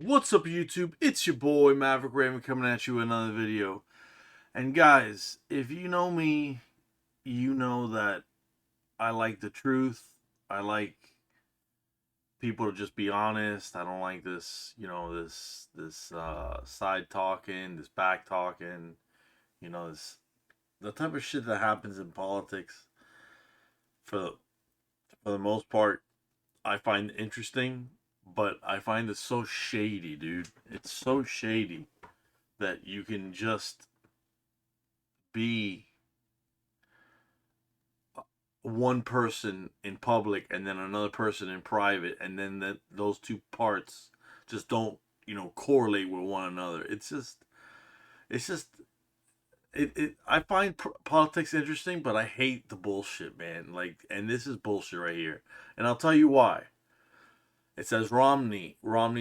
What's up, YouTube? It's your boy Maverick Raven coming at you with another video. And guys, if you know me, you know that I like the truth. I like people to just be honest. I don't like this side talking, this back talking. This the type of shit that happens in politics. For the, for the most part, I find interesting, but I find it so shady, dude. It's so shady that you can just be one person in public and then another person in private, and then those two parts just don't correlate with one another. It's just I find politics interesting, but I hate the bullshit, man. Like, and this is bullshit right here, and I'll tell you why. It says Romney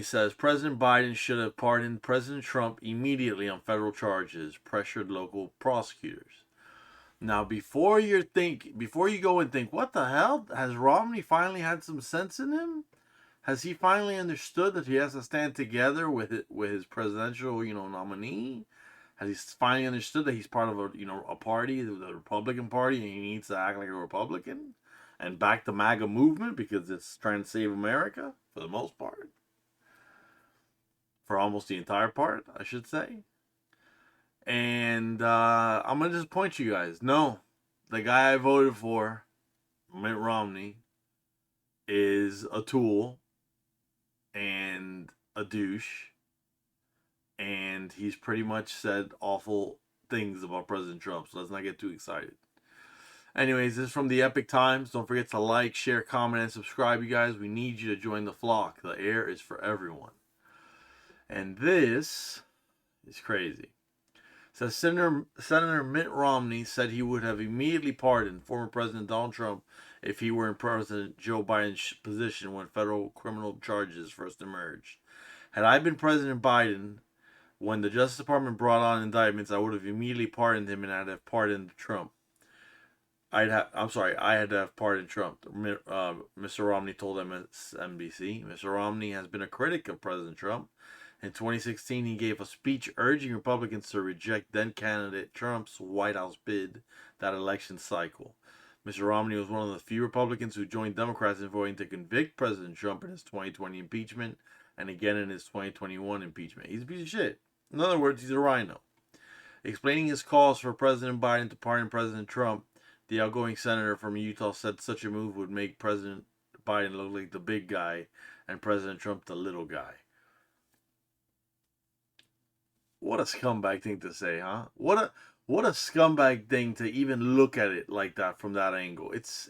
says President Biden should have pardoned President Trump immediately on federal charges, pressured local prosecutors. Now, before you go and think, what the hell? Has Romney finally had some sense in him? Has he finally understood that he has to stand together with his presidential, nominee? Has he finally understood that he's part of a party, the Republican Party, and he needs to act like a Republican and back the MAGA movement because it's trying to save America for the most part, for almost the entire part, I should say. And I'm gonna disappoint you guys. No, the guy I voted for, Mitt Romney, is a tool and a douche, and he's pretty much said awful things about President Trump. So let's not get too excited. Anyways, this is from the Epic Times. Don't forget to like, share, comment, and subscribe, you guys. We need you to join the flock. The air is for everyone. And this is crazy. So Senator Mitt Romney said he would have immediately pardoned former President Donald Trump if he were in President Joe Biden's position when federal criminal charges first emerged. Had I been President Biden when the Justice Department brought on indictments, I would have immediately pardoned him and I'd have pardoned Trump. I had to have pardoned Trump. Mr. Romney told MSNBC. Mr. Romney has been a critic of President Trump. In 2016, he gave a speech urging Republicans to reject then candidate Trump's White House bid that election cycle. Mr. Romney was one of the few Republicans who joined Democrats in voting to convict President Trump in his 2020 impeachment and again in his 2021 impeachment. He's a piece of shit. In other words, he's a rhino. Explaining his calls for President Biden to pardon President Trump, the outgoing senator from Utah said such a move would make President Biden look like the big guy and President Trump the little guy. What a scumbag thing to say, huh? What a scumbag thing to even look at it like that from that angle. It's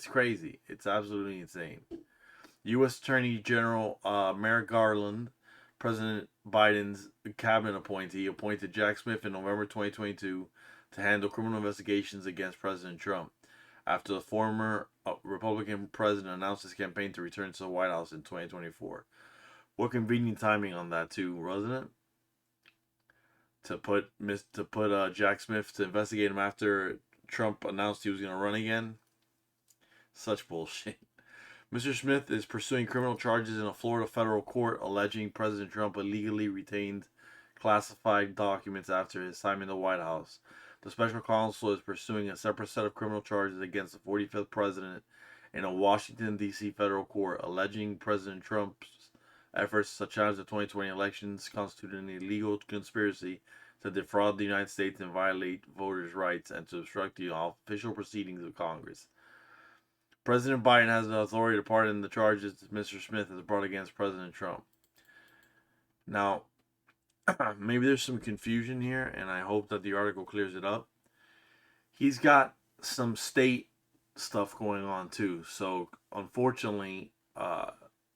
crazy. It's absolutely insane. U.S. Attorney General Merrick Garland, President Biden's cabinet appointee, appointed Jack Smith in November 2022 to handle criminal investigations against President Trump after the former Republican president announced his campaign to return to the White House in 2024. What convenient timing on that too, wasn't it? To put Jack Smith to investigate him after Trump announced he was going to run again. Such bullshit. Mr. Smith is pursuing criminal charges in a Florida federal court alleging President Trump illegally retained classified documents after his time in the White House. The special counsel is pursuing a separate set of criminal charges against the 45th president in a Washington, D.C. federal court, alleging President Trump's efforts to challenge the 2020 elections constituted an illegal conspiracy to defraud the United States and violate voters' rights and to obstruct the official proceedings of Congress. President Biden has the authority to pardon the charges Mr. Smith has brought against President Trump. Now, maybe there's some confusion here, and I hope that the article clears it up. He's got some state stuff going on too, so unfortunately,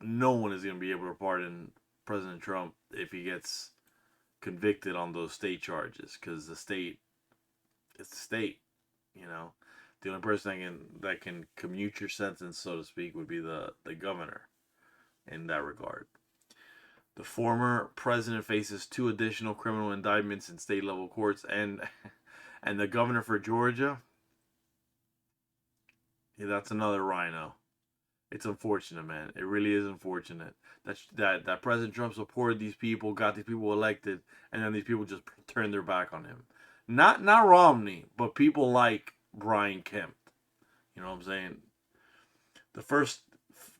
no one is going to be able to pardon President Trump if he gets convicted on those state charges, because it's the state, The only person that can commute your sentence, so to speak, would be the governor in that regard. The former president faces 2 additional criminal indictments in state level courts, and the governor for Georgia, yeah, that's another rhino. It's unfortunate, man. It really is unfortunate that President Trump supported these people, got these people elected, and then these people just turned their back on him. Not Romney, but people like Brian Kemp. You know what I'm saying? The first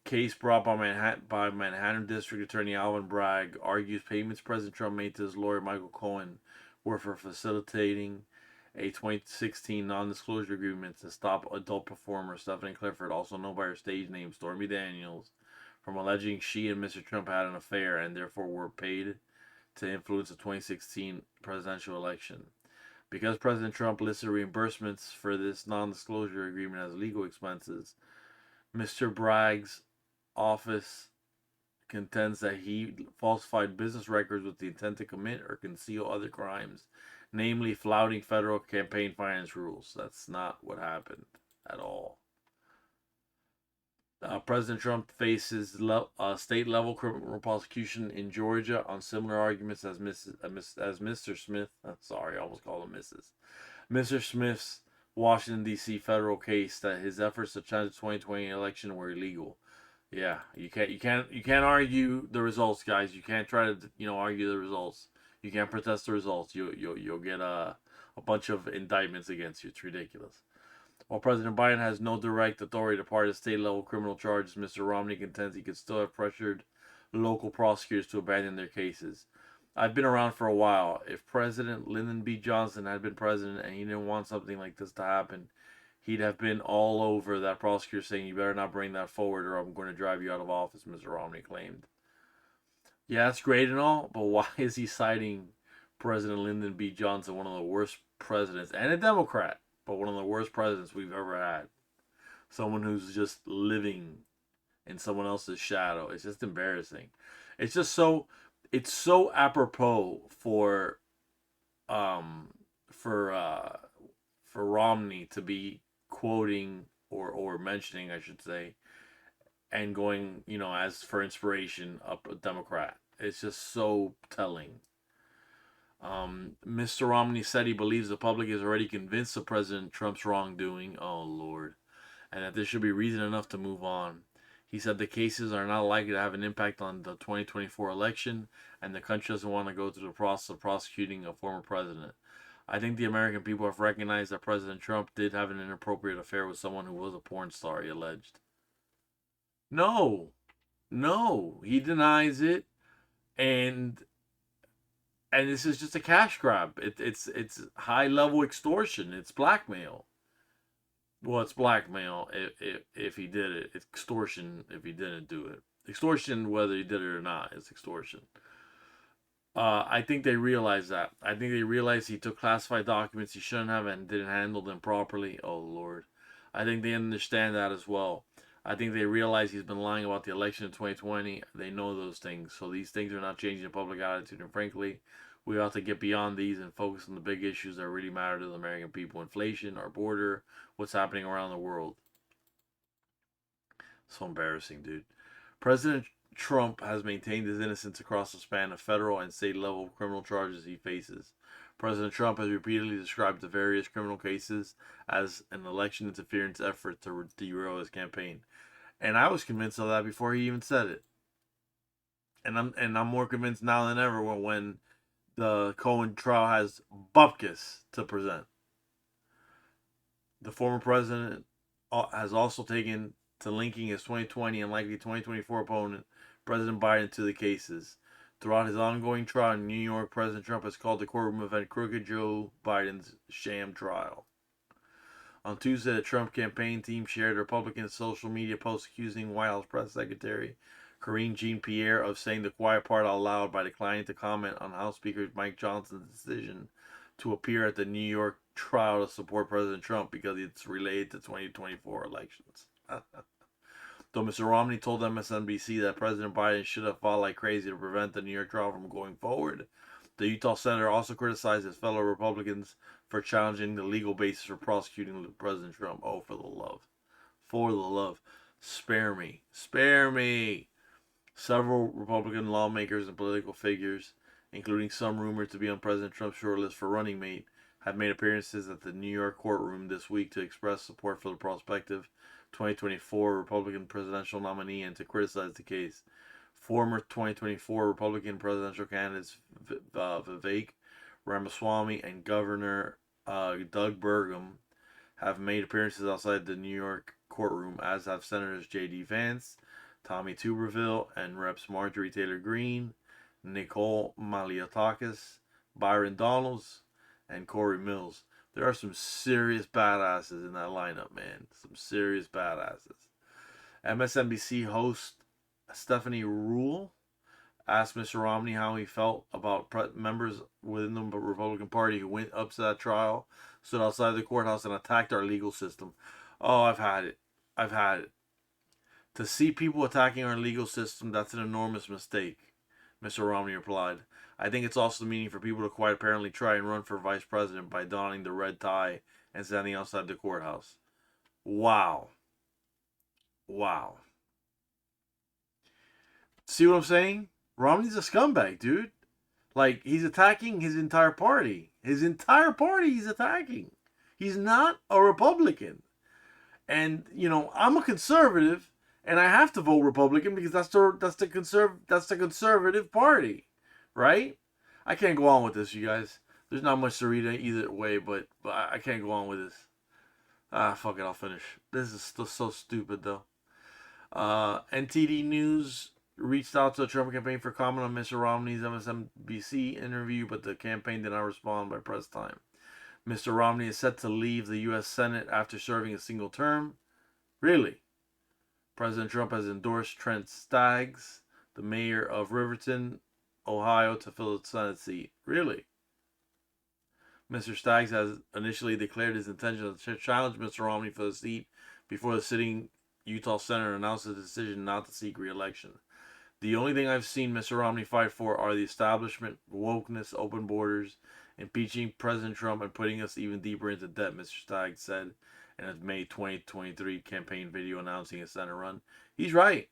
case brought by Manhattan District Attorney Alvin Bragg argues payments President Trump made to his lawyer Michael Cohen were for facilitating a 2016 non-disclosure agreement to stop adult performer Stephanie Clifford, also known by her stage name Stormy Daniels, from alleging she and Mr. Trump had an affair and therefore were paid to influence the 2016 presidential election. Because President Trump listed reimbursements for this non-disclosure agreement as legal expenses, Mr. Bragg's office contends that he falsified business records with the intent to commit or conceal other crimes, namely flouting federal campaign finance rules. That's not what happened at all. President Trump faces state level criminal prosecution in Georgia on similar arguments as Mr. Smith. Sorry, I almost called him Mrs. Mr. Smith's Washington D.C. federal case that his efforts to challenge the 2020 election were illegal. Yeah, you can't argue the results, guys. You can't try to argue the results. You can't protest the results. You'll get a bunch of indictments against you. It's ridiculous. While President Biden has no direct authority to pardon state level criminal charges, Mr. Romney contends he could still have pressured local prosecutors to abandon their cases. I've been around for a while. If President Lyndon B. Johnson had been president and he didn't want something like this to happen, he'd have been all over that prosecutor saying, "You better not bring that forward or I'm going to drive you out of office," Mr. Romney claimed. Yeah, that's great and all, but why is he citing President Lyndon B. Johnson, one of the worst presidents, and a Democrat, but one of the worst presidents we've ever had? Someone who's just living in someone else's shadow. It's just embarrassing. It's just it's so apropos um for uh for Romney to be quoting or mentioning, I should say, and going, as for inspiration, up a Democrat. It's just so telling. Mr. Romney said he believes the public is already convinced of President Trump's wrongdoing. Oh, Lord. And that there should be reason enough to move on. He said the cases are not likely to have an impact on the 2024 election, and the country doesn't want to go through the process of prosecuting a former president. I think the American people have recognized that President Trump did have an inappropriate affair with someone who was a porn star, he alleged. No, no, he denies it, and this is just a cash grab. It's high level extortion. It's blackmail. Well, it's blackmail if he did it. It's extortion if he didn't do it. Extortion, whether he did it or not, is extortion. I think they realize that. I think they realize he took classified documents he shouldn't have and didn't handle them properly. Oh, Lord. I think they understand that as well. I think they realize he's been lying about the election in 2020. They know those things. So these things are not changing the public attitude. And frankly, we ought to get beyond these and focus on the big issues that really matter to the American people. Inflation, our border, what's happening around the world. So embarrassing, dude. President Trump has maintained his innocence across the span of federal and state level criminal charges he faces. President Trump has repeatedly described the various criminal cases as an election interference effort to derail his campaign. And I was convinced of that before he even said it. And I'm more convinced now than ever when the Cohen trial has bupkis to present. The former president has also taken to linking his 2020 and likely 2024 opponent, President Biden, to the cases. Throughout his ongoing trial in New York, President Trump has called the courtroom event Crooked Joe Biden's sham trial. On Tuesday, the Trump campaign team shared a Republican social media post accusing White House Press Secretary Karine Jean-Pierre of saying the quiet part out loud by declining to comment on House Speaker Mike Johnson's decision to appear at the New York trial to support President Trump because it's related to 2024 elections. Though Mr. Romney told MSNBC that President Biden should have fought like crazy to prevent the New York trial from going forward, the Utah senator also criticized his fellow Republicans for challenging the legal basis for prosecuting President Trump. Oh, for the love. For the love. Spare me. Spare me. Several Republican lawmakers and political figures, including some rumored to be on President Trump's shortlist for running mate, have made appearances at the New York courtroom this week to express support for the prospective 2024 Republican presidential nominee, and to criticize the case. Former 2024 Republican presidential candidates Vivek Ramaswamy and Governor Doug Burgum have made appearances outside the New York courtroom, as have Senators J.D. Vance, Tommy Tuberville, and Reps Marjorie Taylor Greene, Nicole Malliotakis, Byron Donalds, and Corey Mills. There are some serious badasses in that lineup, man. Some serious badasses. MSNBC host Stephanie Rule asked Mr. Romney how he felt about members within the Republican Party who went up to that trial, stood outside the courthouse, and attacked our legal system. Oh, I've had it. I've had it. To see people attacking our legal system, that's an enormous mistake, Mr. Romney replied. I think it's also the meaning for people to quite apparently try and run for vice president by donning the red tie and standing outside the courthouse. Wow. Wow. See what I'm saying? Romney's a scumbag, dude. Like, he's attacking his entire party. His entire party he's attacking. He's not a Republican. And, you know, I'm a conservative, and I have to vote Republican because that's the conservative party, right? I can't go on with this, you guys. There's not much to read either way, but I can't go on with this. Fuck it, I'll finish. This is still so stupid, though. NTD News reached out to the Trump campaign for comment on Mr. Romney's MSNBC interview, but the campaign did not respond by press time. Mr. Romney is set to leave the U.S. Senate after serving a single term. Really? President Trump has endorsed Trent Staggs, the mayor of Riverton, Ohio, to fill the Senate seat. Really? Mr. Staggs has initially declared his intention to challenge Mr. Romney for the seat before the sitting Utah Senator announced his decision not to seek re-election. The only thing I've seen Mr. Romney fight for are the establishment, wokeness, open borders, impeaching President Trump, and putting us even deeper into debt, Mr. Staggs said in his May 2023 campaign video announcing his Senate run. He's right.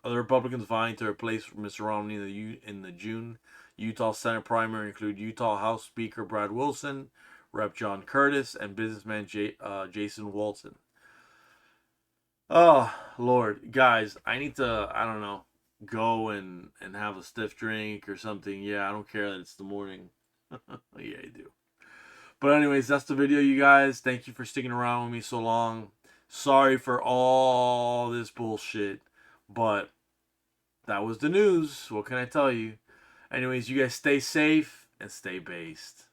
Other Republicans vying to replace Mr. Romney in the June Utah Senate primary include Utah House Speaker Brad Wilson, Rep. John Curtis, and businessman Jason Walton. Oh, Lord. Guys, I need to, I don't know, go and have a stiff drink or something. Yeah, I don't care that it's the morning. Yeah, I do. But anyways, that's the video, you guys. Thank you for sticking around with me so long. Sorry for all this bullshit, but that was the news. What can I tell you? Anyways, you guys stay safe and stay based.